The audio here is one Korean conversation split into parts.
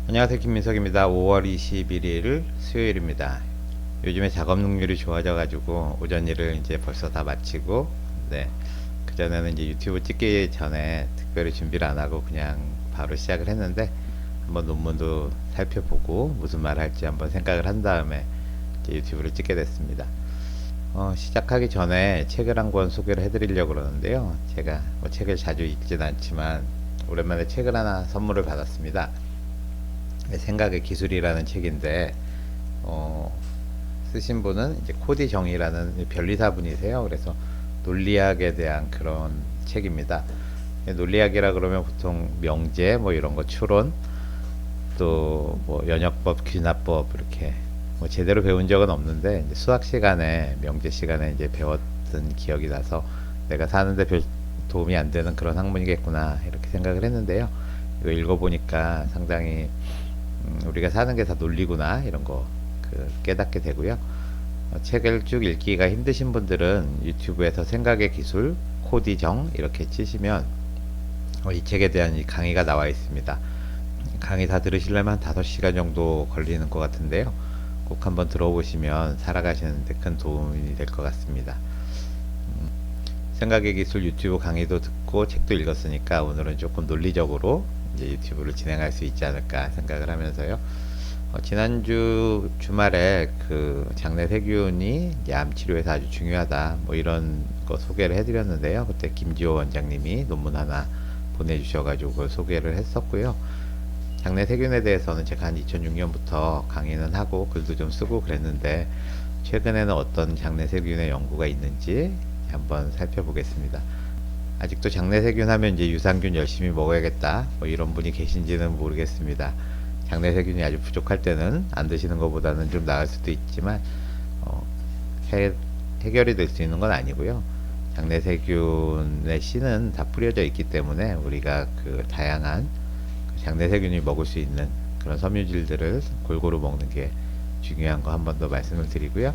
안녕하세요, 김민석입니다. 5월 21일 수요일입니다. 요즘에 작업 능률이 좋아져 가지고 오전 일을 이제 벌써 다 마치고, 네, 그전에는 이제 유튜브 찍기 전에 특별히 준비를 안 하고 그냥 바로 시작을 했는데, 한번 논문도 살펴보고 무슨 말 할지 한번 생각을 한 다음에 이제 유튜브를 찍게 됐습니다. 시작하기 전에 책을 한 권 소개를 해드리려고 그러는데요. 제가 뭐 책을 자주 읽진 않지만 오랜만에 책을 하나 선물을 받았습니다. 생각의 기술이라는 책인데, 어, 쓰신 분은 이제 코디 정이라는 변리사 분이세요. 그래서 논리학에 대한 그런 책입니다. 논리학이라 그러면 보통 명제 뭐 이런 거 추론, 또 뭐 연역법, 귀납법 이렇게 뭐 제대로 배운 적은 없는데 이제 수학 시간에 명제 시간에 이제 배웠던 기억이 나서 내가 사는데 별 도움이 안 되는 그런 학문이겠구나 이렇게 생각을 했는데요. 이거 읽어보니까 상당히 우리가 사는 게 다 논리구나 이런 거 깨닫게 되고요. 책을 쭉 읽기가 힘드신 분들은 유튜브에서 생각의 기술, 코디정 이렇게 치시면 이 책에 대한 이 강의가 나와 있습니다. 강의 다 들으시려면 한 5시간 정도 걸리는 것 같은데요. 꼭 한번 들어보시면 살아가시는 데 큰 도움이 될 것 같습니다. 생각의 기술 유튜브 강의도 듣고 책도 읽었으니까 오늘은 조금 논리적으로 이제 유튜브를 진행할 수 있지 않을까 생각을 하면서요. 지난주 주말에 그 장내 세균이 암 치료에서 아주 중요하다 뭐 이런 거 소개를 해드렸는데요. 그때 김지호 원장님이 논문 하나 보내주셔가지고 그걸 소개를 했었고요. 장내 세균에 대해서는 제가 한 2006년부터 강의는 하고 글도 좀 쓰고 그랬는데 최근에는 어떤 장내 세균의 연구가 있는지 한번 살펴보겠습니다. 아직도 장내 세균 하면 이제 유산균 열심히 먹어야겠다 뭐 이런 분이 계신지는 모르겠습니다. 장내 세균이 아주 부족할 때는 안 드시는 것보다는 좀 나을 수도 있지만 어, 해결이 될 수 있는 건 아니고요. 장내 세균의 씨는 다 뿌려져 있기 때문에 우리가 그 다양한 장내 세균이 먹을 수 있는 그런 섬유질들을 골고루 먹는 게 중요한 거 한 번 더 말씀을 드리고요.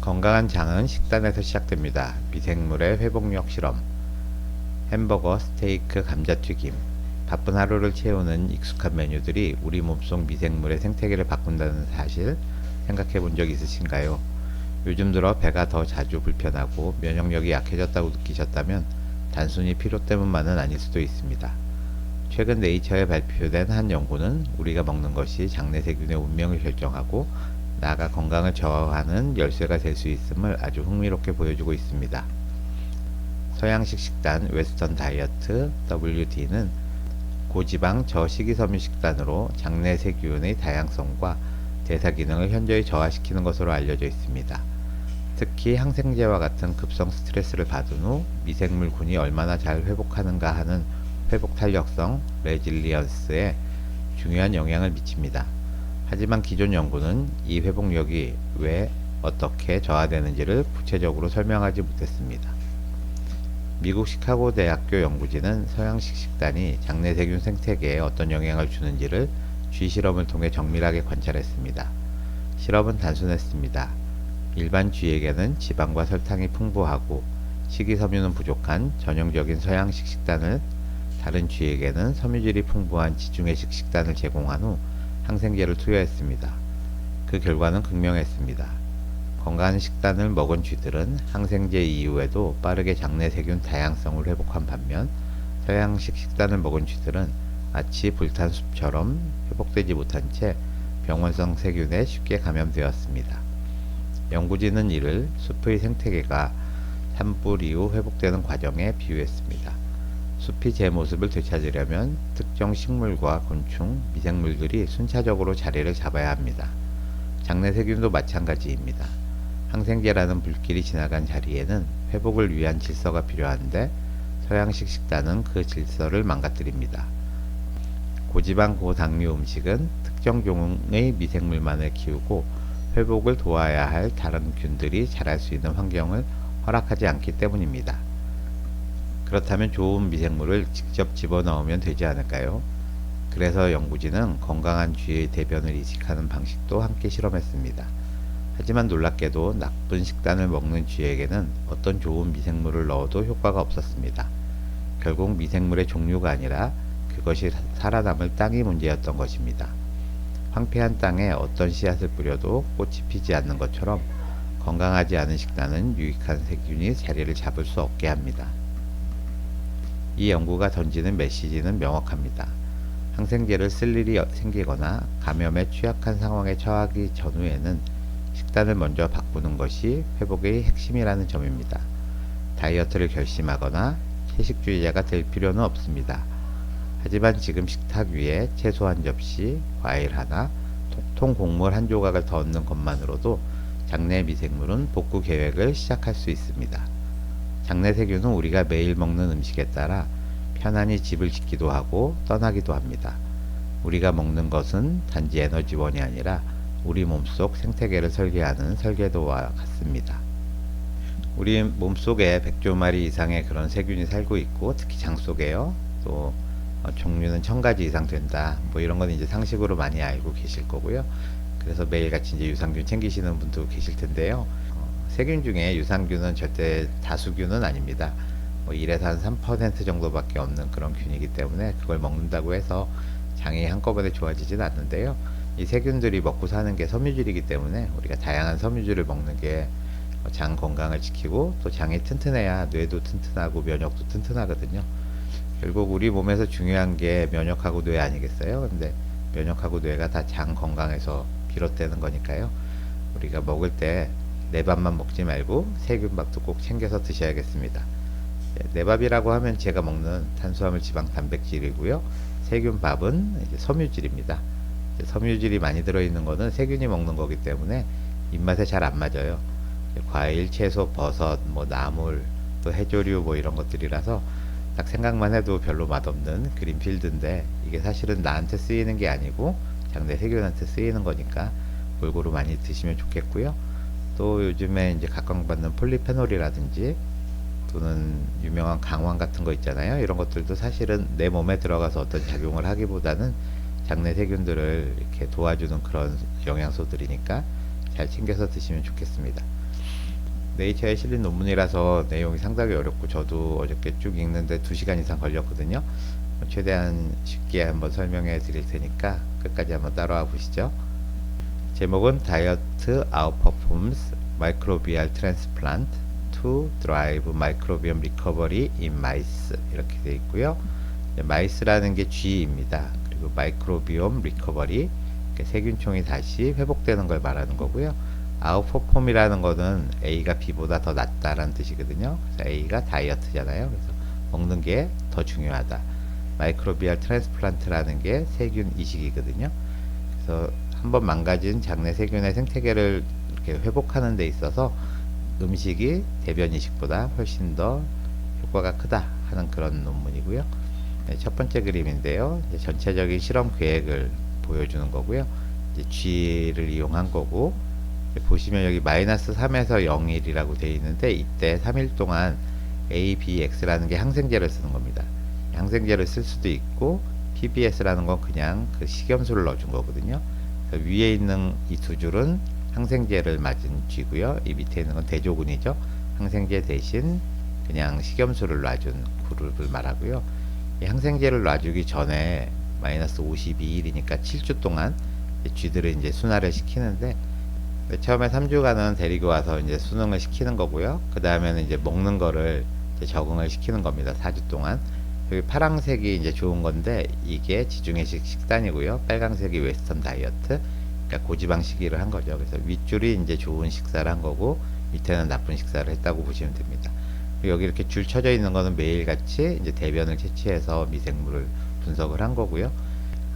건강한 장은 식단에서 시작됩니다. 미생물의 회복력 실험, 햄버거, 스테이크, 감자튀김, 바쁜 하루를 채우는 익숙한 메뉴들이 우리 몸속 미생물의 생태계를 바꾼다는 사실 생각해 본 적 있으신가요? 요즘 들어 배가 더 자주 불편하고 면역력이 약해졌다고 느끼셨다면 단순히 피로 때문만은 아닐 수도 있습니다. 최근 네이처에 발표된 한 연구는 우리가 먹는 것이 장내 세균의 운명을 결정하고 나아가 건강을 저하하는 열쇠가 될 수 있음을 아주 흥미롭게 보여주고 있습니다. 서양식 식단 웨스턴 다이어트 WD는 고지방 저식이섬유 식단으로 장내 세균의 다양성과 대사 기능을 현저히 저하시키는 것으로 알려져 있습니다. 특히 항생제와 같은 급성 스트레스를 받은 후 미생물군이 얼마나 잘 회복하는가 하는 회복 탄력성 레질리언스에 중요한 영향을 미칩니다. 하지만 기존 연구는 이 회복력이 왜 어떻게 저하되는지를 구체적으로 설명하지 못했습니다. 미국 시카고 대학교 연구진은 서양식 식단이 장내 세균 생태계에 어떤 영향을 주는지를 쥐 실험을 통해 정밀하게 관찰했습니다. 실험은 단순했습니다. 일반 쥐에게는 지방과 설탕이 풍부하고 식이섬유는 부족한 전형적인 서양식 식단을 다른 쥐에게는 섬유질이 풍부한 지중해식 식단을 제공한 후 항생제를 투여했습니다. 그 결과는 극명했습니다. 건강한 식단을 먹은 쥐들은 항생제 이후에도 빠르게 장내 세균 다양성을 회복한 반면 서양식 식단을 먹은 쥐들은 마치 불탄 숲처럼 회복되지 못한 채 병원성 세균에 쉽게 감염되었습니다. 연구진은 이를 숲의 생태계가 산불 이후 회복되는 과정에 비유했습니다. 숲이 제 모습을 되찾으려면 특정 식물과 곤충, 미생물들이 순차적으로 자리를 잡아야 합니다. 장내 세균도 마찬가지입니다. 항생제라는 불길이 지나간 자리에는 회복을 위한 질서가 필요한데 서양식 식단은 그 질서를 망가뜨립니다. 고지방 고당류 음식은 특정 종의 미생물만을 키우고 회복을 도와야 할 다른 균들이 자랄 수 있는 환경을 허락하지 않기 때문입니다. 그렇다면 좋은 미생물을 직접 집어넣으면 되지 않을까요? 그래서 연구진은 건강한 쥐의 대변을 이식하는 방식도 함께 실험했습니다. 하지만 놀랍게도 나쁜 식단을 먹는 쥐에게는 어떤 좋은 미생물을 넣어도 효과가 없었습니다. 결국 미생물의 종류가 아니라 그 그것이 살아남을 땅이 문제였던 것입니다. 황폐한 땅에 어떤 씨앗을 뿌려도 꽃이 피지 않는 것처럼 건강하지 않은 식단은 유익한 세균이 자리를 잡을 수 없게 합니다. 이 연구가 던지는 메시지는 명확합니다. 항생제를 쓸 일이 생기거나 감염에 취약한 상황에 처하기 전후에는 식단을 먼저 바꾸는 것이 회복의 핵심이라는 점입니다. 다이어트를 결심하거나 채식주의자가 될 필요는 없습니다. 하지만 지금 식탁 위에 채소 한 접시, 과일 하나, 통 곡물 한 조각을 더 얹는 것만으로도 장내 미생물은 복구 계획을 시작할 수 있습니다. 장내 세균은 우리가 매일 먹는 음식에 따라 편안히 집을 짓기도 하고 떠나기도 합니다. 우리가 먹는 것은 단지 에너지원이 아니라 우리 몸속 생태계를 설계하는 설계도와 같습니다. 우리 몸속에 100조 마리 이상의 그런 세균이 살고 있고, 특히 장 속에요. 또 종류는 1000가지 이상 된다. 뭐 이런 건 이제 상식으로 많이 알고 계실 거고요. 그래서 매일같이 이제 유산균 챙기시는 분도 계실 텐데요. 세균 중에 유산균은 절대 다수균은 아닙니다. 뭐 1에서 한 3% 정도밖에 없는 그런 균이기 때문에 그걸 먹는다고 해서 장이 한꺼번에 좋아지진 않는데요. 이 세균들이 먹고 사는 게 섬유질이기 때문에 우리가 다양한 섬유질을 먹는 게 장 건강을 지키고, 또 장이 튼튼해야 뇌도 튼튼하고 면역도 튼튼하거든요. 결국 우리 몸에서 중요한 게 면역하고 뇌 아니겠어요? 근데 면역하고 뇌가 다 장 건강에서 비롯되는 거니까요. 우리가 먹을 때 내 밥만 먹지 말고 세균밥도 꼭 챙겨서 드셔야겠습니다. 내 밥이라고 하면 제가 먹는 탄수화물, 지방, 단백질이고요. 세균밥은 이제 섬유질입니다. 섬유질이 많이 들어있는 거는 세균이 먹는 거기 때문에 입맛에 잘 안 맞아요. 과일, 채소, 버섯, 뭐 나물, 또 해조류 뭐 이런 것들이라서 딱 생각만 해도 별로 맛없는 그린필드인데, 이게 사실은 나한테 쓰이는 게 아니고 장내 세균한테 쓰이는 거니까 골고루 많이 드시면 좋겠고요. 또 요즘에 이제 각광받는 폴리페놀이라든지 또는 유명한 강황 같은 거 있잖아요. 이런 것들도 사실은 내 몸에 들어가서 어떤 작용을 하기보다는 장내 세균들을 이렇게 도와주는 그런 영양소들이니까 잘 챙겨서 드시면 좋겠습니다. 네이처에 실린 논문이라서 내용이 상당히 어렵고 저도 어저께 쭉 읽는데 2시간 이상 걸렸거든요. 최대한 쉽게 한번 설명해 드릴 테니까 끝까지 한번 따라와 보시죠. 제목은 다이어트 아웃퍼폼스 마이크로비알 트랜스플란트 to drive microbiome recovery in mice, 이렇게 되어 있고요. 마이스라는 게 쥐입니다. 그리고 마이크로비옴 리커버리, 세균총이 다시 회복되는 걸 말하는 거고요. 아웃퍼폼이라는 거는 A가 B보다 더 낫다라는 뜻이거든요. 그래서 A가 다이어트잖아요. 그래서 먹는 게 더 중요하다. 마이크로비알 트랜스플란트라는 게 세균 이식이거든요. 그래서 한번 망가진 장내 세균의 생태계를 이렇게 회복하는 데 있어서 음식이 대변 이식보다 훨씬 더 효과가 크다 하는 그런 논문이고요. 네, 첫 번째 그림인데요. 전체적인 실험 계획을 보여주는 거고요. 이제 G를 이용한 거고, 보시면 여기 마이너스 3에서 0일이라고 되어 있는데, 이때 3일 동안 A, B, X라는 게 항생제를 쓰는 겁니다. 항생제를 쓸 수도 있고, PBS라는 건 그냥 그 식염수를 넣어준 거거든요. 위에 있는 이 두 줄은 항생제를 맞은 쥐고요. 이 밑에 있는 건 대조군이죠. 항생제 대신 그냥 식염수를 놔준 그룹을 말하고요. 이 항생제를 놔주기 전에 마이너스 52일이니까 7주 동안 쥐들을 이제 순화를 시키는데, 처음에 3주간은 데리고 와서 이제 수능을 시키는 거고요. 그 다음에는 이제 먹는 거를 이제 적응을 시키는 겁니다. 4주 동안. 여기 파란색이 이제 좋은 건데, 이게 지중해식 식단이고요. 빨강색이 웨스턴 다이어트, 그러니까 고지방식이를 한 거죠. 그래서 윗줄이 이제 좋은 식사를 한 거고, 밑에는 나쁜 식사를 했다고 보시면 됩니다. 여기 이렇게 줄 쳐져 있는 거는 매일같이 이제 대변을 채취해서 미생물을 분석을 한 거고요.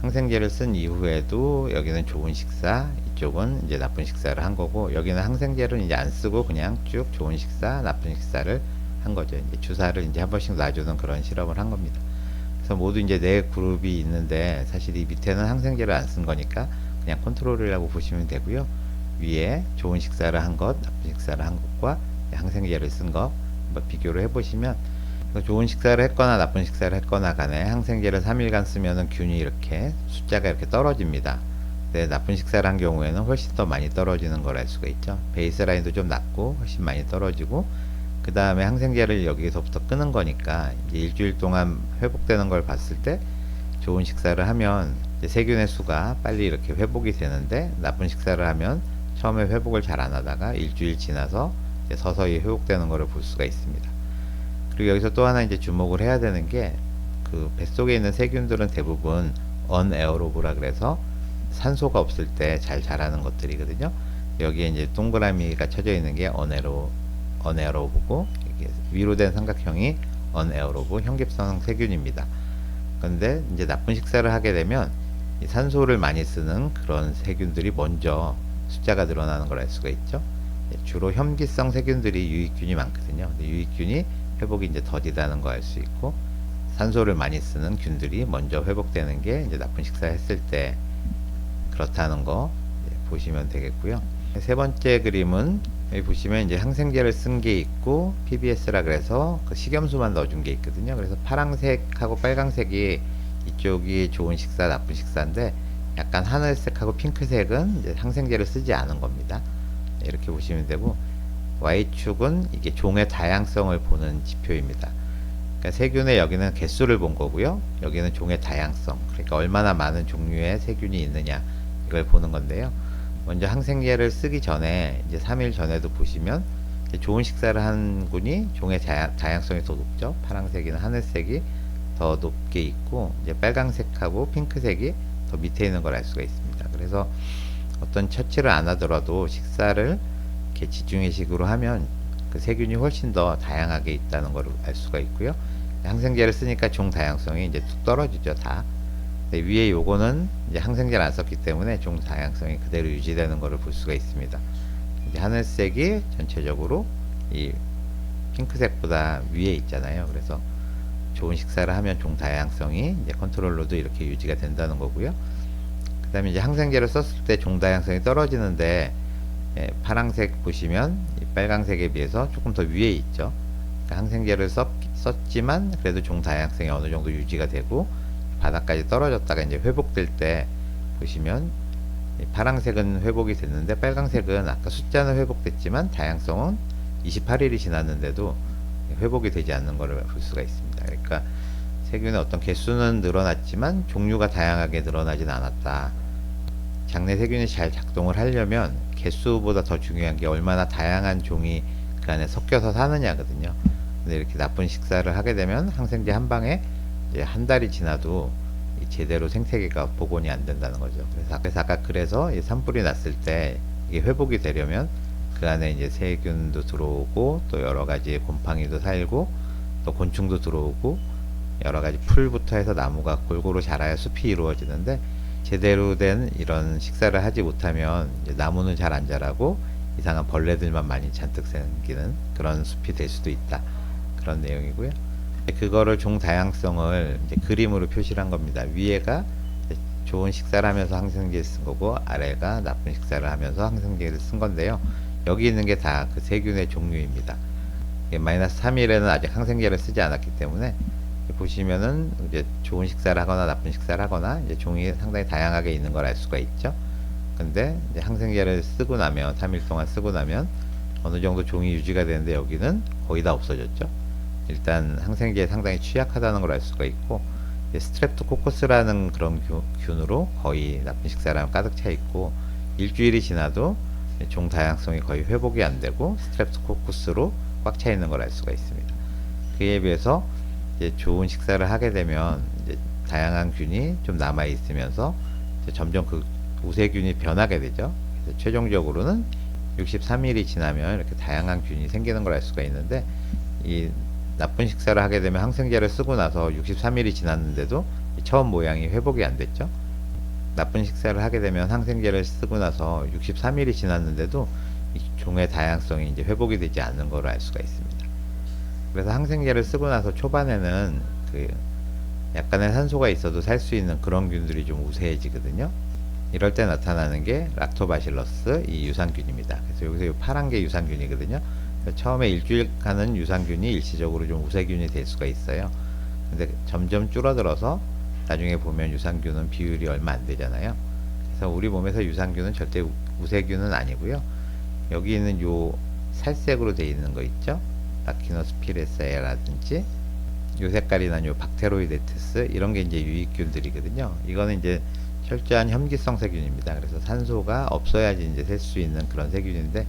항생제를 쓴 이후에도 여기는 좋은 식사, 이쪽은 이제 나쁜 식사를 한 거고, 여기는 항생제를 이제 안 쓰고 그냥 쭉 좋은 식사, 나쁜 식사를 한 거죠. 이제 주사를 이제 한 번씩 놔주는 그런 실험을 한 겁니다. 그래서 모두 이제 네 그룹이 있는데, 사실 이 밑에는 항생제를 안 쓴 거니까 그냥 컨트롤이라고 보시면 되고요. 위에 좋은 식사를 한 것, 나쁜 식사를 한 것과 항생제를 쓴 거 한번 비교를 해보시면, 좋은 식사를 했거나 나쁜 식사를 했거나 간에 항생제를 3일간 쓰면은 균이 이렇게 숫자가 이렇게 떨어집니다. 근데 나쁜 식사를 한 경우에는 훨씬 더 많이 떨어지는 걸 알 수가 있죠. 베이스라인도 좀 낮고 훨씬 많이 떨어지고, 그 다음에 항생제를 여기서부터 끄는 거니까 이제 일주일 동안 회복되는 걸 봤을 때 좋은 식사를 하면 이제 세균의 수가 빨리 이렇게 회복이 되는데, 나쁜 식사를 하면 처음에 회복을 잘 안 하다가 일주일 지나서 이제 서서히 회복되는 것을 볼 수가 있습니다. 그리고 여기서 또 하나 이제 주목을 해야 되는 게, 그 뱃속에 있는 세균들은 대부분 언에어로브라 그래서 산소가 없을 때 잘 자라는 것들이거든요. 여기에 이제 동그라미가 쳐져 있는 게 언에어로브고, 위로 된 삼각형이 언에어로브 현깁성 세균입니다. 그런데 이제 나쁜 식사를 하게 되면 이 산소를 많이 쓰는 그런 세균들이 먼저 숫자가 늘어나는 걸 알 수가 있죠. 주로 현기성 세균들이 유익균이 많거든요. 근데 유익균이 회복이 이제 더디다는 거 알 수 있고, 산소를 많이 쓰는 균들이 먼저 회복되는 게 이제 나쁜 식사 했을 때 그렇다는 거 보시면 되겠고요. 세 번째 그림은 여기 보시면 이제 항생제를 쓴 게 있고, PBS라 그래서 그 식염수만 넣어준 게 있거든요. 그래서 파란색하고 빨강색이 이쪽이 좋은 식사, 나쁜 식사인데, 약간 하늘색하고 핑크색은 이제 항생제를 쓰지 않은 겁니다. 이렇게 보시면 되고, Y축은 이게 종의 다양성을 보는 지표입니다. 그러니까 세균의 여기는 개수를 본 거고요. 여기는 종의 다양성, 그러니까 얼마나 많은 종류의 세균이 있느냐, 이걸 보는 건데요. 먼저 항생제를 쓰기 전에 이제 3일 전에도 보시면 좋은 식사를 한 군이 종의 다양성이 더 높죠. 파란색이나 하늘색이 더 높게 있고, 이제 빨강색하고 핑크색이 더 밑에 있는 걸 알 수가 있습니다. 그래서 어떤 처치를 안 하더라도 식사를 이렇게 지중해식으로 하면 그 세균이 훨씬 더 다양하게 있다는 걸 알 수가 있고요. 항생제를 쓰니까 종 다양성이 이제 툭 떨어지죠, 다. 위에 요거는 이제 항생제를 안 썼기 때문에 종 다양성이 그대로 유지되는 것을 볼 수가 있습니다. 이제 하늘색이 전체적으로 이 핑크색보다 위에 있잖아요. 그래서 좋은 식사를 하면 종 다양성이 이제 컨트롤로도 이렇게 유지가 된다는 거고요. 그 다음에 이제 항생제를 썼을 때 종 다양성이 떨어지는데, 파란색 보시면 이 빨강색에 비해서 조금 더 위에 있죠. 그러니까 항생제를 썼지만 그래도 종 다양성이 어느 정도 유지가 되고 바닥까지 떨어졌다가 이제 회복될 때 보시면 파란색은 회복이 됐는데, 빨강색은 아까 숫자는 회복됐지만 다양성은 28일이 지났는데도 회복이 되지 않는 것을 볼 수가 있습니다. 그러니까 세균의 어떤 개수는 늘어났지만 종류가 다양하게 늘어나진 않았다. 장내 세균이 잘 작동을 하려면 개수보다 더 중요한 게 얼마나 다양한 종이 그 안에 섞여서 사느냐거든요. 근데 이렇게 나쁜 식사를 하게 되면 항생제 한 방에 이제 한 달이 지나도 제대로 생태계가 복원이 안 된다는 거죠. 그래서 이 산불이 났을 때 이게 회복이 되려면 그 안에 이제 세균도 들어오고, 또 여러 가지 곰팡이도 살고, 또 곤충도 들어오고, 여러 가지 풀부터 해서 나무가 골고루 자라야 숲이 이루어지는데, 제대로 된 이런 식사를 하지 못하면 이제 나무는 잘 안 자라고 이상한 벌레들만 많이 잔뜩 생기는 그런 숲이 될 수도 있다. 그런 내용이고요. 그거를 종 다양성을 이제 그림으로 표시를 한 겁니다. 위에가 좋은 식사를 하면서 항생제를 쓴 거고, 아래가 나쁜 식사를 하면서 항생제를 쓴 건데요. 여기 있는 게 다 그 세균의 종류입니다. 마이너스 3일에는 아직 항생제를 쓰지 않았기 때문에 보시면은 이제 좋은 식사를 하거나 나쁜 식사를 하거나 이제 종이 상당히 다양하게 있는 걸 알 수가 있죠. 근데 이제 항생제를 쓰고 나면 3일 동안 쓰고 나면 어느 정도 종이 유지가 되는데, 여기는 거의 다 없어졌죠. 일단 항생제에 상당히 취약하다는 걸 알 수가 있고, 스트랩토코커스라는 그런 균으로 거의 나쁜 식사를 하면 가득 차 있고, 일주일이 지나도 종 다양성이 거의 회복이 안 되고 스트랩토코커스로 꽉 차 있는 걸 알 수가 있습니다. 그에 비해서 이제 좋은 식사를 하게 되면 이제 다양한 균이 좀 남아 있으면서 점점 그 우세균이 변하게 되죠. 그래서 최종적으로는 63일이 지나면 이렇게 다양한 균이 생기는 걸 알 수가 있는데, 이 나쁜 식사를 하게 되면 항생제를 쓰고 나서 63일이 지났는데도 처음 모양이 회복이 안 됐죠. 나쁜 식사를 하게 되면 항생제를 쓰고 나서 63일이 지났는데도 이 종의 다양성이 이제 회복이 되지 않는 걸 알 수가 있습니다. 그래서 항생제를 쓰고 나서 초반에는 그 약간의 산소가 있어도 살 수 있는 그런 균들이 좀 우세해지거든요. 이럴 때 나타나는 게 락토바실러스 이 유산균입니다. 그래서 여기서 이 파란 게 유산균이거든요. 처음에 일주일 가는 유산균이 일시적으로 좀 우세균이 될 수가 있어요. 근데 점점 줄어들어서 나중에 보면 유산균은 비율이 얼마 안 되잖아요. 그래서 우리 몸에서 유산균은 절대 우세균은 아니고요. 여기 있는 요 살색으로 되어 있는 거 있죠? 라키노스피레세라든지 요 색깔이 난 요 박테로이데테스 이런 게 이제 유익균들이거든요. 이거는 이제 철저한 혐기성 세균입니다. 그래서 산소가 없어야지 이제 셀 수 있는 그런 세균인데,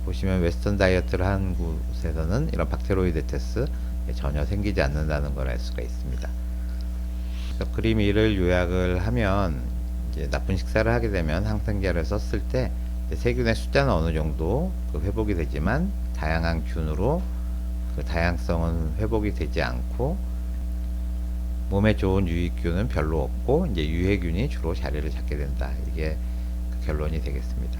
보시면 웨스턴 다이어트를 한 곳에서는 이런 박테로이데테스 전혀 생기지 않는다는 걸 알 수가 있습니다. 그래서 그림 2를 요약을 하면, 이제 나쁜 식사를 하게 되면 항생제를 썼을 때 세균의 숫자는 어느 정도 회복이 되지만 다양한 균으로 그 다양성은 회복이 되지 않고 몸에 좋은 유익균은 별로 없고 이제 유해균이 주로 자리를 잡게 된다. 이게 그 결론이 되겠습니다.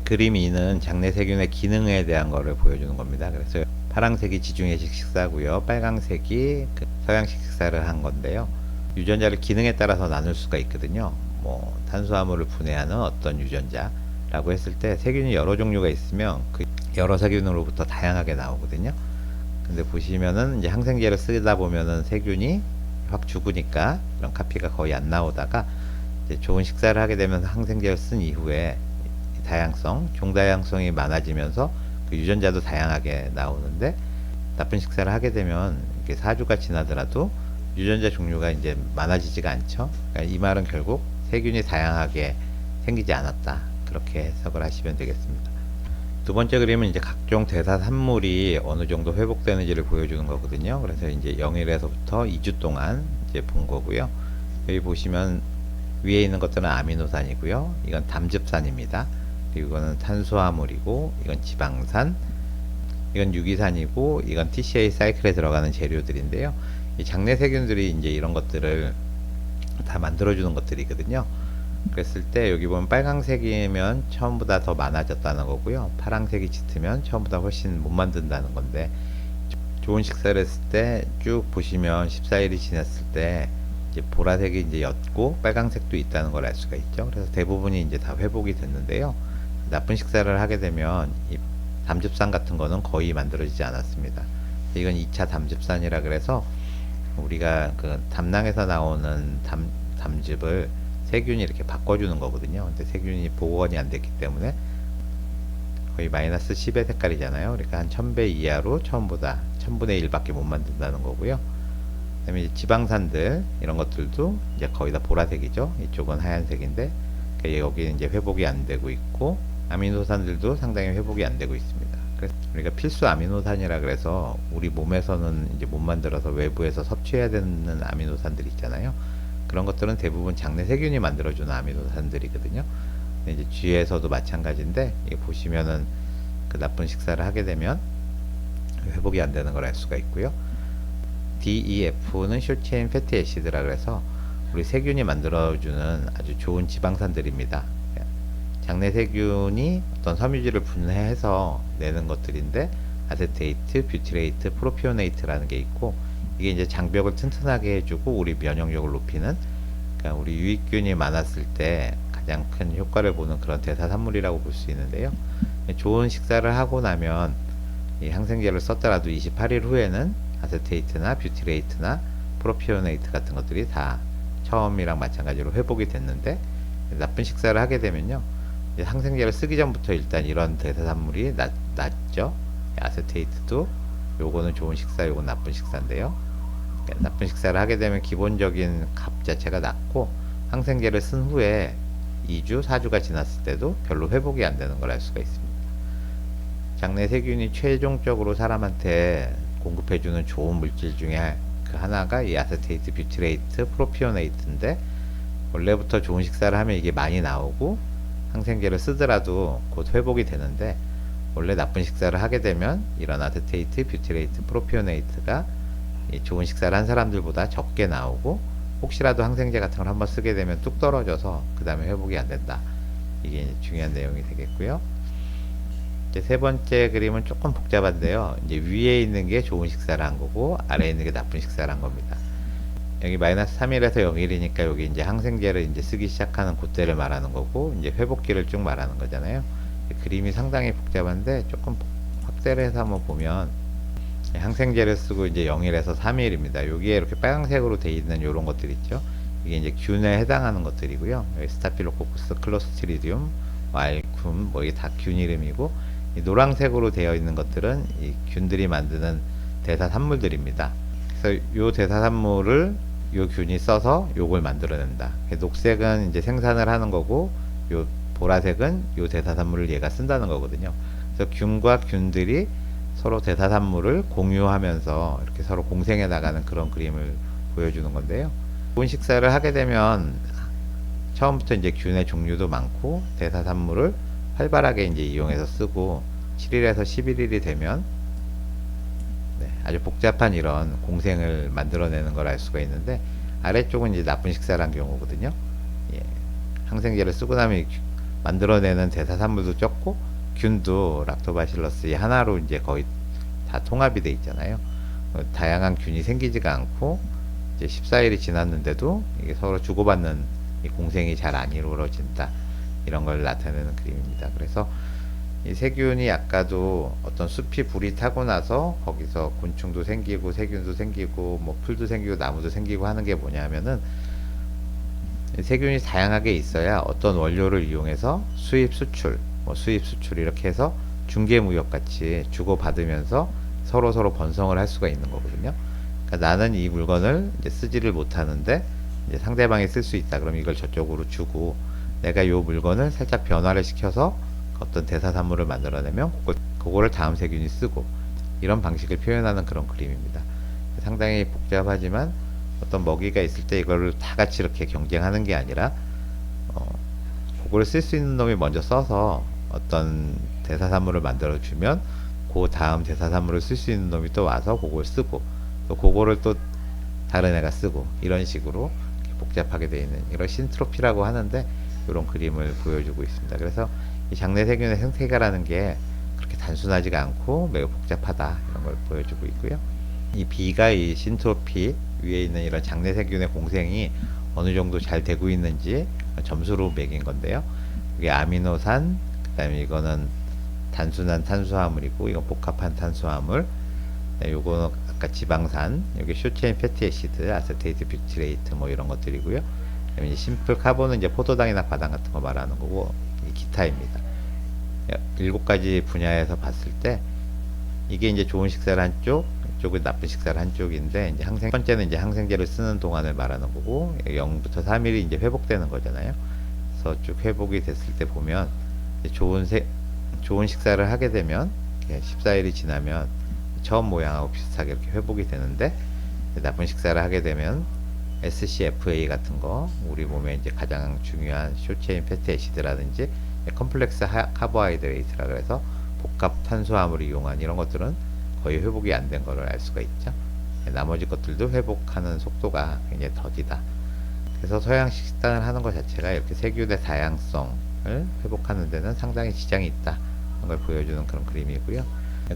그림 2는 장내 세균의 기능에 대한 거를 보여주는 겁니다. 그래서 파란색이 지중해식 식사고요, 빨강색이 그 서양식 식사를 한 건데요. 유전자를 기능에 따라서 나눌 수가 있거든요. 뭐 탄수화물을 분해하는 어떤 유전자라고 했을 때 세균이 여러 종류가 있으면 그 여러 세균으로부터 다양하게 나오거든요. 근데 보시면은 이제 항생제를 쓰다 보면은 세균이 확 죽으니까 이런 카피가 거의 안 나오다가 이제 좋은 식사를 하게 되면 항생제를 쓴 이후에 다양성, 종다양성이 많아지면서 그 유전자도 다양하게 나오는데, 나쁜 식사를 하게 되면 이렇게 4주가 지나더라도 유전자 종류가 이제 많아지지가 않죠. 그러니까 이 말은 결국 세균이 다양하게 생기지 않았다, 그렇게 해석을 하시면 되겠습니다. 두 번째 그림은 이제 각종 대사 산물이 어느 정도 회복되는지를 보여주는 거거든요. 그래서 이제 0일에서부터 2주 동안 이제 본 거고요. 여기 보시면 위에 있는 것들은 아미노산이고요. 이건 담즙산입니다. 그리고 이거는 탄수화물이고, 이건 지방산, 이건 유기산이고, 이건 TCA 사이클에 들어가는 재료들인데요. 이 장내 세균들이 이제 이런 것들을 다 만들어주는 것들이거든요. 그랬을 때 여기 보면 빨강색이면 처음보다 더 많아졌다는 거고요, 파란색이 짙으면 처음보다 훨씬 못 만든다는 건데, 좋은 식사를 했을 때 쭉 보시면 14일이 지났을 때 이제 보라색이 이제 옅고 빨강색도 있다는 걸 알 수가 있죠. 그래서 대부분이 이제 다 회복이 됐는데요. 나쁜 식사를 하게 되면 이 담즙산 같은 거는 거의 만들어지지 않았습니다. 이건 2차 담즙산이라 그래서 우리가 그 담낭에서 나오는 담즙을 세균이 이렇게 바꿔주는 거거든요. 근데 세균이 복원이 안 됐기 때문에 거의 마이너스 10의 색깔이잖아요. 그러니까 한 1000배 이하로 처음보다 1000분의 1밖에 못 만든다는 거고요. 그 다음에 이제 지방산들, 이런 것들도 이제 거의 다 보라색이죠. 이쪽은 하얀색인데, 그러니까 여기는 이제 회복이 안 되고 있고, 아미노산들도 상당히 회복이 안 되고 있습니다. 그래서 우리가 필수 아미노산이라 그래서 우리 몸에서는 이제 못 만들어서 외부에서 섭취해야 되는 아미노산들 있잖아요. 그런 것들은 대부분 장내 세균이 만들어주는 아미노산들이거든요. 이제 쥐에서도 마찬가지인데, 이게 보시면은 그 나쁜 식사를 하게 되면 회복이 안 되는 걸 알 수가 있고요. DEF는 숏체인 패티 애시드라 그래서 우리 세균이 만들어주는 아주 좋은 지방산들입니다. 장내 세균이 어떤 섬유질을 분해해서 내는 것들인데, 아세테이트, 뷰티레이트, 프로피오네이트라는 게 있고, 이게 이제 장벽을 튼튼하게 해주고 우리 면역력을 높이는, 그러니까 우리 유익균이 많았을 때 가장 큰 효과를 보는 그런 대사산물이라고 볼 수 있는데요. 좋은 식사를 하고 나면 이 항생제를 썼더라도 28일 후에는 아세테이트나 뷰티레이트나 프로피오네이트 같은 것들이 다 처음이랑 마찬가지로 회복이 됐는데, 나쁜 식사를 하게 되면요, 항생제를 쓰기 전부터 일단 이런 대사산물이 낮죠. 아세테이트도 요거는 좋은 식사, 요건 나쁜 식사인데요. 나쁜 식사를 하게 되면 기본적인 값 자체가 낮고, 항생제를 쓴 후에 2주, 4주가 지났을 때도 별로 회복이 안 되는 걸 알 수가 있습니다. 장내 세균이 최종적으로 사람한테 공급해주는 좋은 물질 중에 그 하나가 이 아세테이트, 뷰티레이트, 프로피오네이트인데, 원래부터 좋은 식사를 하면 이게 많이 나오고 항생제를 쓰더라도 곧 회복이 되는데, 원래 나쁜 식사를 하게 되면 이런 아세테이트, 뷰티레이트, 프로피오네이트가 좋은 식사를 한 사람들보다 적게 나오고, 혹시라도 항생제 같은 걸 한번 쓰게 되면 뚝 떨어져서 그 다음에 회복이 안 된다. 이게 중요한 내용이 되겠고요. 이제 세 번째 그림은 조금 복잡한데요. 이제 위에 있는 게 좋은 식사를 한 거고, 아래에 있는 게 나쁜 식사를 한 겁니다. 여기 마이너스 3일에서 0일이니까 여기 이제 항생제를 이제 쓰기 시작하는 그때를 말하는 거고, 이제 회복기를 쭉 말하는 거잖아요. 그림이 상당히 복잡한데 조금 확대를 해서 한번 보면, 항생제를 쓰고 이제 0일에서 3일입니다. 여기에 이렇게 빨간색으로 되어 있는 이런 것들 있죠. 이게 이제 균에 해당하는 것들이고요. 여기 스타필로코쿠스, 클로스트리디움, 알쿰, 뭐 이게 다 균 이름이고, 이 노란색으로 되어 있는 것들은 이 균들이 만드는 대사 산물들입니다. 그래서 요 대사산물을 요 균이 써서 요걸 만들어낸다. 녹색은 이제 생산을 하는 거고, 요 보라색은 요 대사산물을 얘가 쓴다는 거거든요. 그래서 균과 균들이 서로 대사산물을 공유하면서 이렇게 서로 공생해 나가는 그런 그림을 보여주는 건데요. 좋은 식사를 하게 되면 처음부터 이제 균의 종류도 많고 대사산물을 활발하게 이제 이용해서 쓰고 7일에서 11일이 되면 아주 복잡한 이런 공생을 만들어내는 걸 알 수가 있는데, 아래쪽은 이제 나쁜 식사란 경우거든요. 예. 항생제를 쓰고 나면 만들어내는 대사산물도 적고 균도 락토바실러스 이 하나로 이제 거의 다 통합이 돼 있잖아요. 다양한 균이 생기지가 않고 이제 14일이 지났는데도 이게 서로 주고받는 이 공생이 잘 안 이루어진다, 이런 걸 나타내는 그림입니다. 그래서 이 세균이 아까도 어떤 숲이 불이 타고 나서 거기서 곤충도 생기고 세균도 생기고 뭐 풀도 생기고 나무도 생기고 하는 게 뭐냐면은, 세균이 다양하게 있어야 어떤 원료를 이용해서 수입 수출, 뭐 수입 수출 이렇게 해서 중개무역 같이 주고받으면서 서로 번성을 할 수가 있는 거거든요. 그러니까 나는 이 물건을 이제 쓰지를 못하는데 이제 상대방이 쓸 수 있다. 그럼 이걸 저쪽으로 주고, 내가 이 물건을 살짝 변화를 시켜서 어떤 대사산물을 만들어내면 그거를 다음 세균이 쓰고, 이런 방식을 표현하는 그런 그림입니다. 상당히 복잡하지만 어떤 먹이가 있을 때 이거를 다 같이 이렇게 경쟁하는 게 아니라 그걸 쓸 수 있는 놈이 먼저 써서 어떤 대사산물을 만들어 주면 그 다음 대사산물을 쓸 수 있는 놈이 또 와서 그걸 쓰고, 또 그거를 또 다른 애가 쓰고, 이런 식으로 복잡하게 되어 있는 이런 신트로피라고 하는데, 이런 그림을 보여주고 있습니다. 그래서 이 장내 세균의 생태계라는 게 그렇게 단순하지가 않고 매우 복잡하다, 이런 걸 보여주고 있고요. 이 B가 이 신트로피 위에 있는 이런 장내 세균의 공생이 어느 정도 잘 되고 있는지 점수로 매긴 건데요. 이게 아미노산, 그 다음에 이거는 단순한 탄수화물이고, 이건 복합한 탄수화물, 네, 요거는 아까 지방산, 여기 쇼체인 패티애시드, 아세테이트 뷰티레이트 뭐 이런 것들이고요. 그다음에 심플 카본은 이제 포도당이나 과당 같은 거 말하는 거고, 이 기타입니다. 7가지 분야에서 봤을 때 이게 이제 좋은 식사를 한쪽, 이쪽은 나쁜 식사를 한쪽인데, 이제 첫 번째는 이제 항생제를 쓰는 동안을 말하는 거고, 0부터 3일이 이제 회복되는 거잖아요. 그래서 쭉 회복이 됐을 때 보면 좋은 식사를 하게 되면 14일이 지나면 처음 모양하고 비슷하게 이렇게 회복이 되는데, 나쁜 식사를 하게 되면 SCFA 같은 거, 우리 몸에 이제 가장 중요한 쇼체인 패티애시드라든지 컴플렉스 카보하이드레이트라 그래서 복합 탄수화물을 이용한 이런 것들은 거의 회복이 안 된 거를 알 수가 있죠. 나머지 것들도 회복하는 속도가 굉장히 더디다. 그래서 서양식 식단을 하는 것 자체가 이렇게 세균의 다양성을 회복하는 데는 상당히 지장이 있다, 그런 걸 보여주는 그런 그림이고요.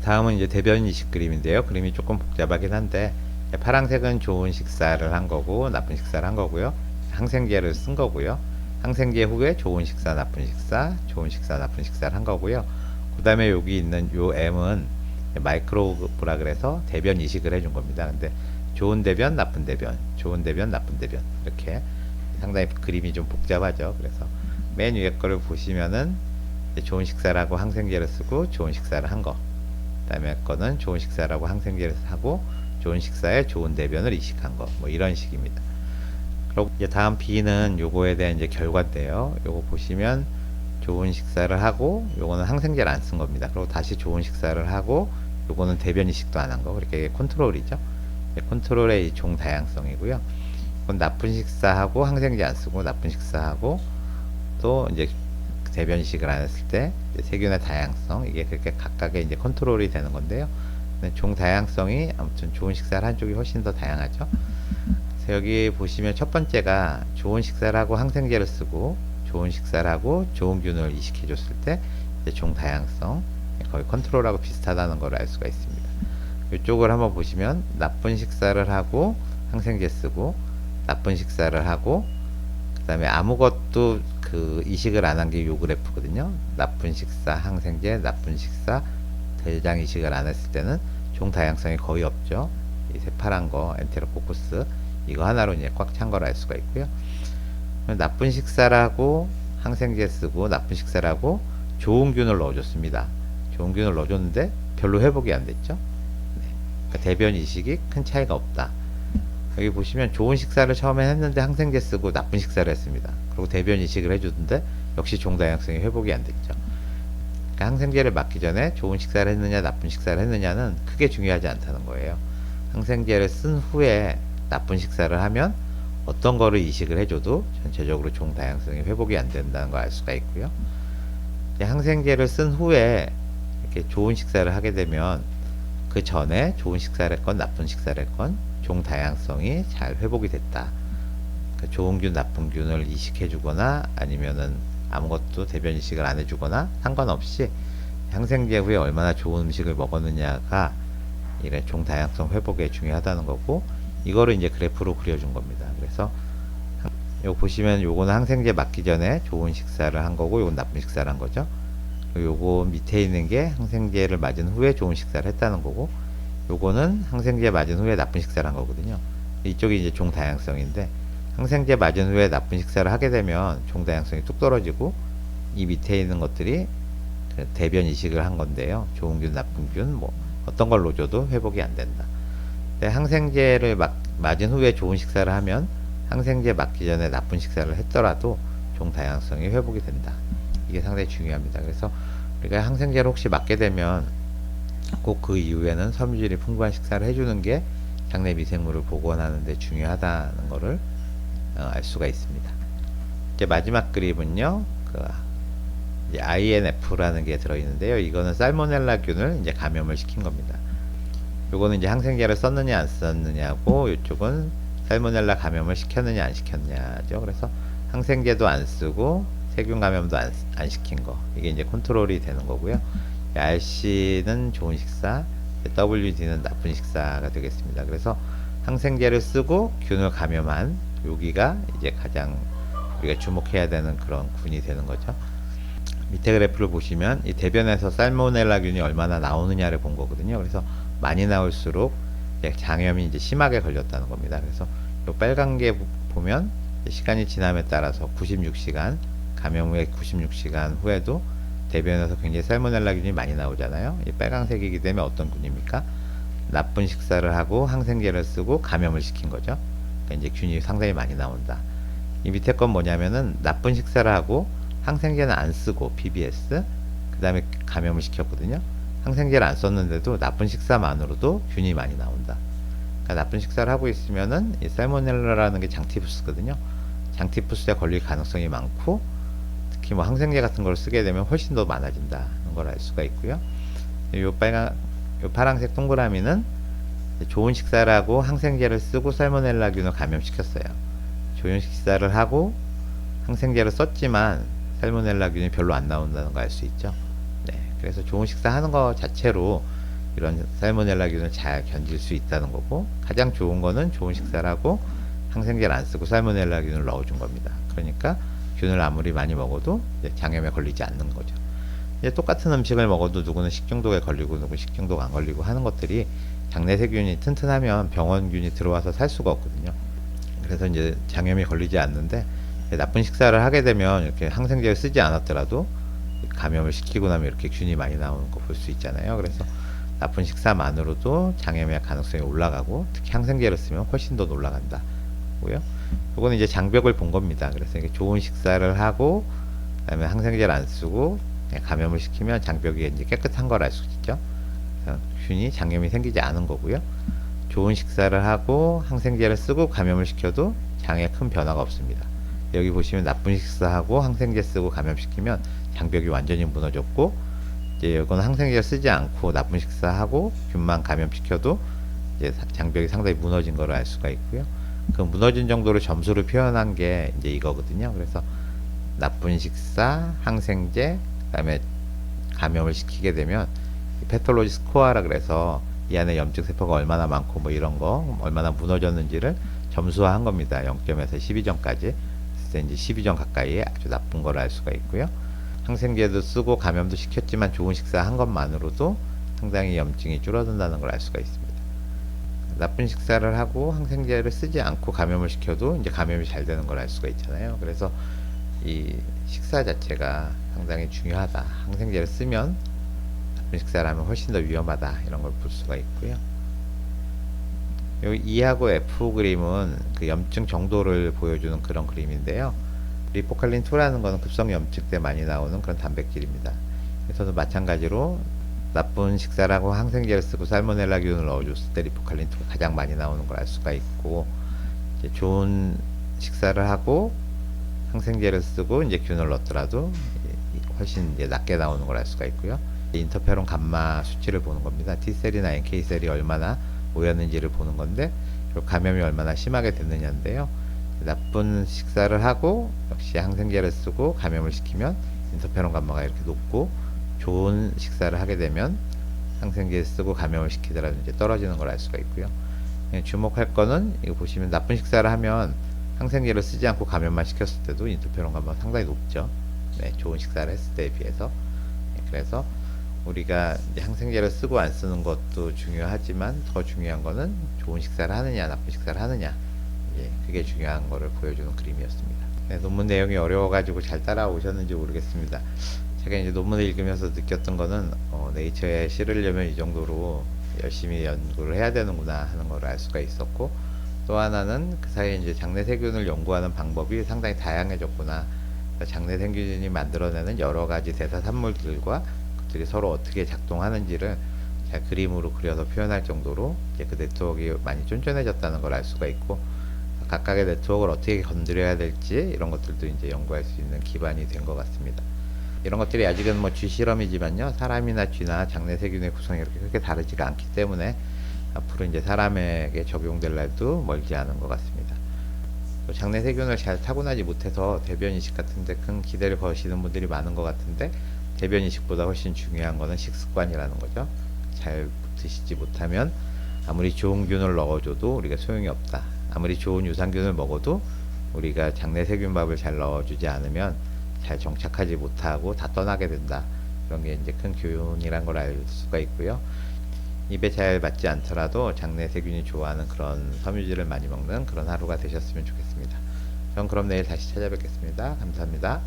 다음은 이제 대변 이식 그림인데요. 그림이 조금 복잡하긴 한데, 파란색은 좋은 식사를 한 거고 나쁜 식사를 한 거고요. 항생제를 쓴 거고요. 항생제 후에 좋은 식사, 나쁜 식사, 좋은 식사, 나쁜 식사를 한 거고요. 그 다음에 여기 있는 요 M은 마이크로브라 그래서 대변 이식을 해준 겁니다. 근데 좋은 대변, 나쁜 대변, 좋은 대변, 나쁜 대변, 이렇게 상당히 그림이 좀 복잡하죠. 그래서 맨 위에 거를 보시면은 좋은 식사라고 항생제를 쓰고 좋은 식사를 한 거, 그 다음에 거는 좋은 식사라고 항생제를 하고 좋은 식사에 좋은 대변을 이식한 거, 뭐 이런 식입니다. 그리고 이제 다음 B는 요거에 대한 이제 결과인데요. 요거 보시면 좋은 식사를 하고, 요거는 항생제를 안 쓴 겁니다. 그리고 다시 좋은 식사를 하고, 요거는 대변 이식도 안 한 거. 그렇게 컨트롤이죠. 컨트롤의 이 종 다양성이고요. 이건 나쁜 식사하고 항생제 안 쓰고 나쁜 식사하고 또 이제 대변 이식을 안 했을 때 세균의 다양성, 이게 그렇게 각각의 이제 컨트롤이 되는 건데요. 종 다양성이 아무튼 좋은 식사를 한 쪽이 훨씬 더 다양하죠. 그래서 여기 보시면 첫 번째가 좋은 식사를 하고 항생제를 쓰고 좋은 식사를 하고 좋은 균을 이식해 줬을 때 종 다양성, 거의 컨트롤하고 비슷하다는 걸 알 수가 있습니다. 이쪽을 한번 보시면 나쁜 식사를 하고 항생제 쓰고 나쁜 식사를 하고 그 다음에 아무것도 그 이식을 안 한 게 요 그래프거든요. 나쁜 식사, 항생제, 나쁜 식사, 대장 이식을 안 했을 때는 종 다양성이 거의 없죠. 이 새파란 거 엔테로코쿠스 이거 하나로 이제 꽉 찬 걸 알 수가 있고요. 나쁜 식사를 하고 항생제 쓰고 나쁜 식사를 하고 좋은 균을 넣어줬습니다. 좋은 균을 넣어줬는데 별로 회복이 안 됐죠. 네. 그러니까 대변 이식이 큰 차이가 없다. 여기 보시면 좋은 식사를 처음에 했는데 항생제 쓰고 나쁜 식사를 했습니다. 그리고 대변 이식을 해주는데 역시 종 다양성이 회복이 안 됐죠. 그러니까 항생제를 맞기 전에 좋은 식사를 했느냐 나쁜 식사를 했느냐는 크게 중요하지 않다는 거예요. 항생제를 쓴 후에 나쁜 식사를 하면 어떤 거를 이식을 해줘도 전체적으로 종 다양성이 회복이 안 된다는 걸 알 수가 있고요. 항생제를 쓴 후에 이렇게 좋은 식사를 하게 되면 그 전에 좋은 식사를 했건 나쁜 식사를 했건 종 다양성이 잘 회복이 됐다. 그러니까 좋은 균 나쁜 균을 이식해 주거나 아니면은 아무것도 대변 이식을 안 해주거나 상관없이 항생제 후에 얼마나 좋은 음식을 먹었느냐가 이런 종 다양성 회복에 중요하다는 거고, 이거를 이제 그래프로 그려준 겁니다. 그래서 요 보시면 요거는 항생제 맞기 전에 좋은 식사를 한 거고, 요건 나쁜 식사를 한 거죠. 요거 밑에 있는 게 항생제를 맞은 후에 좋은 식사를 했다는 거고, 요거는 항생제 맞은 후에 나쁜 식사를 한 거거든요. 이쪽이 이제 종 다양성인데, 항생제 맞은 후에 나쁜 식사를 하게 되면 종 다양성이 뚝 떨어지고, 이 밑에 있는 것들이 대변 이식을 한 건데요. 좋은 균, 나쁜 균, 뭐 어떤 걸로 줘도 회복이 안 된다. 근데 항생제를 맞은 후에 좋은 식사를 하면 항생제 맞기 전에 나쁜 식사를 했더라도 종 다양성이 회복이 된다. 이게 상당히 중요합니다. 그래서 우리가 항생제를 혹시 맞게 되면 꼭 그 이후에는 섬유질이 풍부한 식사를 해주는 게 장내 미생물을 복원하는 데 중요하다는 것을 알 수가 있습니다. 이제 마지막 그림은요, 이제 INF라는 게 들어있는데요. 이거는 살모넬라균을 이제 감염을 시킨 겁니다. 요거는 이제 항생제를 썼느냐 안 썼느냐고, 이쪽은 살모넬라 감염을 시켰느냐 안 시켰냐죠. 그래서 항생제도 안 쓰고 세균 감염도 안 시킨 거, 이게 이제 컨트롤이 되는 거고요. RC는 좋은 식사, WD는 나쁜 식사가 되겠습니다. 그래서 항생제를 쓰고 균을 감염한 여기가 이제 가장 우리가 주목해야 되는 그런 균이 되는 거죠. 밑에 그래프를 보시면 이 대변에서 살모넬라균이 얼마나 나오느냐를 본 거거든요. 그래서 많이 나올수록 장염이 이제 심하게 걸렸다는 겁니다. 그래서 이 빨간 게 보면 시간이 지남에 따라서 96시간, 감염 후에 96시간 후에도 대변에서 굉장히 살모넬라균이 많이 나오잖아요. 이 빨간색이기 때문에 어떤 균입니까? 나쁜 식사를 하고 항생제를 쓰고 감염을 시킨 거죠. 그러니까 이제 균이 상당히 많이 나온다. 이 밑에 건 뭐냐면은 나쁜 식사를 하고 항생제는 안 쓰고 PBS, 그 다음에 감염을 시켰거든요. 항생제를 안 썼는데도 나쁜 식사만으로도 균이 많이 나온다. 그러니까 나쁜 식사를 하고 있으면은 이 살모넬라라는 게 장티푸스거든요. 장티푸스에 걸릴 가능성이 많고, 특히 뭐 항생제 같은 걸 쓰게 되면 훨씬 더 많아진다는 걸 알 수가 있고요. 요 파란색 동그라미는 좋은 식사를 하고 항생제를 쓰고 살모넬라균을 감염시켰어요. 좋은 식사를 하고 항생제를 썼지만 살모넬라균이 별로 안 나온다는 거 알 수 있죠. 네, 그래서 좋은 식사 하는 거 자체로 이런 살모넬라균을 잘 견딜 수 있다는 거고, 가장 좋은 거는 좋은 식사를 하고 항생제를 안 쓰고 살모넬라균을 넣어준 겁니다. 그러니까 균을 아무리 많이 먹어도 장염에 걸리지 않는 거죠. 이제 똑같은 음식을 먹어도 누구는 식중독에 걸리고 누구는 식중독 안 걸리고 하는 것들이 장내 세균이 튼튼하면 병원균이 들어와서 살 수가 없거든요. 그래서 이제 장염이 걸리지 않는데, 나쁜 식사를 하게 되면 이렇게 항생제를 쓰지 않았더라도 감염을 시키고 나면 이렇게 균이 많이 나오는 거 볼 수 있잖아요. 그래서 나쁜 식사만으로도 장염의 가능성이 올라가고, 특히 항생제를 쓰면 훨씬 더 올라간다 고요. 요거는 이제 장벽을 본 겁니다. 그래서 이게 좋은 식사를 하고 그다음에 항생제를 안 쓰고 감염을 시키면 장벽이 이제 깨끗한 걸 알 수 있죠. 균이 장염이 생기지 않은 거고요. 좋은 식사를 하고 항생제를 쓰고 감염을 시켜도 장에 큰 변화가 없습니다. 여기 보시면 나쁜 식사하고 항생제 쓰고 감염시키면 장벽이 완전히 무너졌고, 이제 이건 항생제를 쓰지 않고 나쁜 식사하고 균만 감염시켜도 이제 장벽이 상당히 무너진 걸 알 수가 있고요. 그 무너진 정도로 점수를 표현한 게 이제 이거거든요. 그래서 나쁜 식사, 항생제, 그다음에 감염을 시키게 되면 패톨로지 스코어라 그래서 이 안에 염증 세포가 얼마나 많고 뭐 이런 거 얼마나 무너졌는지를 점수화한 겁니다. 0점에서 12점까지. 그래서 이제 12점 가까이 아주 나쁜 걸 알 수가 있고요. 항생제도 쓰고 감염도 시켰지만 좋은 식사 한 것만으로도 상당히 염증이 줄어든다는 걸 알 수가 있습니다. 나쁜 식사를 하고 항생제를 쓰지 않고 감염을 시켜도 이제 감염이 잘 되는 걸 알 수가 있잖아요. 그래서 이 식사 자체가 상당히 중요하다. 항생제를 쓰면 나쁜 식사를 하면 훨씬 더 위험하다. 이런 걸 볼 수가 있고요. 요 E하고 F 그림은 그 염증 정도를 보여주는 그런 그림인데요. 리포칼린 2라는 것은 급성 염증 때 많이 나오는 그런 단백질입니다. 그래서도 마찬가지로 나쁜 식사를 하고 항생제를 쓰고 살모넬라균을 넣어줬을 때 리포칼린 2가 가장 많이 나오는 걸 알 수가 있고, 이제 좋은 식사를 하고 항생제를 쓰고 이제 균을 넣더라도 훨씬 이제 낮게 나오는 걸 알 수가 있고요. 인터페론 감마 수치를 보는 겁니다. T셀이나 NK셀이 얼마나 모였는지를 보는 건데, 감염이 얼마나 심하게 됐느냐인데요. 나쁜 식사를 하고 역시 항생제를 쓰고 감염을 시키면 인터페론 감마가 이렇게 높고, 좋은 식사를 하게 되면 항생제 쓰고 감염을 시키더라도 이제 떨어지는 걸 알 수가 있고요. 주목할 거는 이거 보시면 나쁜 식사를 하면 항생제를 쓰지 않고 감염만 시켰을 때도 인터페론 감마가 상당히 높죠. 네, 좋은 식사를 했을 때에 비해서. 그래서 우리가 이제 항생제를 쓰고 안 쓰는 것도 중요하지만 더 중요한 거는 좋은 식사를 하느냐 나쁜 식사를 하느냐, 그게 중요한 거를 보여주는 그림이었습니다. 네, 논문 내용이 어려워가지고 잘 따라오셨는지 모르겠습니다. 제가 이제 논문을 읽으면서 느꼈던 거는 네이처에 실으려면 이 정도로 열심히 연구를 해야 되는구나 하는 걸 알 수가 있었고, 또 하나는 그 사이에 이제 장내 세균을 연구하는 방법이 상당히 다양해졌구나. 장내 세균이 만들어내는 여러 가지 대사 산물들과 그들이 서로 어떻게 작동하는지를 잘 그림으로 그려서 표현할 정도로 이제 그 네트워크가 많이 쫀쫀해졌다는 걸 알 수가 있고, 각각의 네트워크를 어떻게 건드려야 될지 이런 것들도 이제 연구할 수 있는 기반이 된 것 같습니다. 이런 것들이 아직은 뭐 쥐 실험이지만요, 사람이나 쥐나 장내 세균의 구성이 그렇게 크게 다르지가 않기 때문에 앞으로 이제 사람에게 적용될 날도 멀지 않은 것 같습니다. 또 장내 세균을 잘 타고나지 못해서 대변 이식 같은데 큰 기대를 거시는 분들이 많은 것 같은데, 대변 이식보다 훨씬 중요한 거는 식습관이라는 거죠. 잘 드시지 못하면 아무리 좋은 균을 넣어줘도 우리가 소용이 없다. 아무리 좋은 유산균을 먹어도 우리가 장내 세균밥을 잘 넣어주지 않으면 잘 정착하지 못하고 다 떠나게 된다. 그런 게 이제 큰 교훈이란 걸 알 수가 있고요. 입에 잘 맞지 않더라도 장내 세균이 좋아하는 그런 섬유질을 많이 먹는 그런 하루가 되셨으면 좋겠습니다. 전 그럼 내일 다시 찾아뵙겠습니다. 감사합니다.